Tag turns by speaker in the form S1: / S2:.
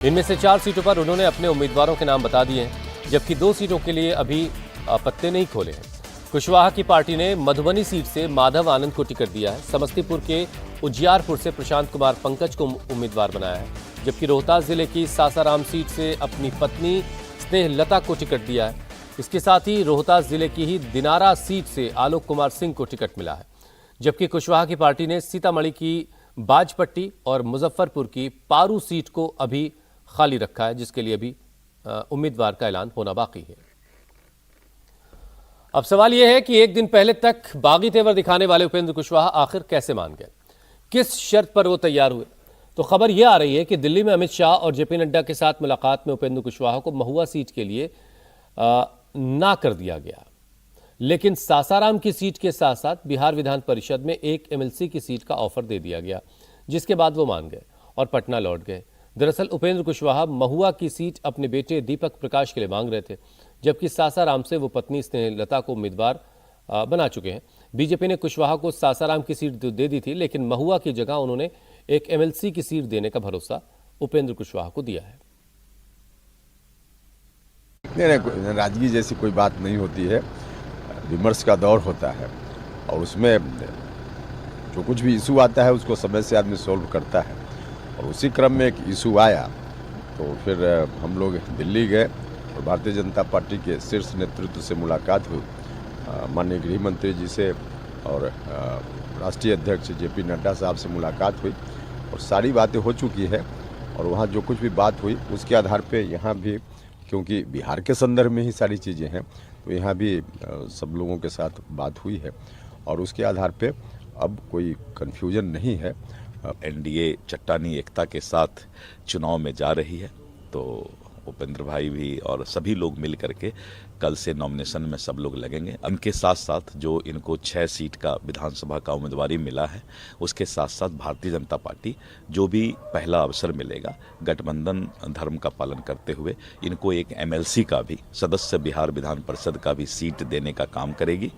S1: इनमें से 4 सीटों पर उन्होंने अपने उम्मीदवारों के नाम बता दिए हैं, जबकि 2 सीटों के लिए अभी पत्ते नहीं खोले हैं। कुशवाहा की पार्टी ने मधुबनी सीट से माधव आनंद को टिकट दिया है। समस्तीपुर के उजियारपुर से प्रशांत कुमार पंकज को उम्मीदवार बनाया है, जबकि रोहतास जिले की सासाराम सीट से अपनी पत्नी स्नेहलता को टिकट दिया है। इसके साथ ही रोहतास जिले की ही दिनारा सीट से आलोक कुमार सिंह को टिकट मिला है, जबकि कुशवाहा की पार्टी ने सीतामढ़ी की बाजपट्टी और मुजफ्फरपुर की पारू सीट को अभी खाली रखा है, जिसके लिए अभी उम्मीदवार का ऐलान होना बाकी है। अब सवाल यह है कि एक दिन पहले तक बागी तेवर दिखाने वाले उपेंद्र कुशवाहा आखिर कैसे मान गए, किस शर्त पर वो तैयार हुए। तो खबर यह आ रही है कि दिल्ली में अमित शाह और जेपी नड्डा के साथ मुलाकात में उपेंद्र कुशवाहा को महुआ सीट के लिए ना कर दिया गया, लेकिन सासाराम की सीट के साथ साथ बिहार विधान परिषद में एक एमएलसी की सीट का ऑफर दे दिया गया, जिसके बाद वो मान गए और पटना लौट गए। दरअसल उपेंद्र कुशवाहा महुआ की सीट अपने बेटे दीपक प्रकाश के लिए मांग रहे थे, जबकि सासाराम से वो पत्नी स्नेहलता को उम्मीदवार बना चुके हैं। बीजेपी ने कुशवाहा को सासाराम की सीट दे दी थी, लेकिन महुआ की जगह उन्होंने एक एमएलसी की सीट देने का भरोसा उपेंद्र कुशवाहा को दिया है।
S2: नहीं, नाराजगी जैसी कोई बात नहीं होती है। विमर्श का दौर होता है और उसमें जो कुछ भी इशू आता है उसको समय से आदमी सॉल्व करता है, और उसी क्रम में एक इशू आया तो फिर हम लोग दिल्ली गए और भारतीय जनता पार्टी के शीर्ष नेतृत्व से मुलाकात हुई। माननीय गृह मंत्री जी से और राष्ट्रीय अध्यक्ष जेपी नड्डा साहब से मुलाकात हुई और सारी बातें हो चुकी है। और वहाँ जो कुछ भी बात हुई उसके आधार पे यहाँ भी, क्योंकि बिहार के संदर्भ में ही सारी चीज़ें हैं, तो यहाँ भी सब लोगों के साथ बात हुई है और उसके आधार पे अब कोई कन्फ्यूजन नहीं है।
S3: एनडीए चट्टानी एकता के साथ चुनाव में जा रही है, तो उपेंद्र भाई भी और सभी लोग मिल करके कल से नॉमिनेशन में सब लोग लगेंगे। उनके साथ साथ जो इनको 6 सीट का विधानसभा का उम्मीदवारी मिला है, उसके साथ साथ भारतीय जनता पार्टी जो भी पहला अवसर मिलेगा गठबंधन धर्म का पालन करते हुए इनको एक एमएलसी का भी, सदस्य बिहार विधान परिषद का भी सीट देने का काम करेगी।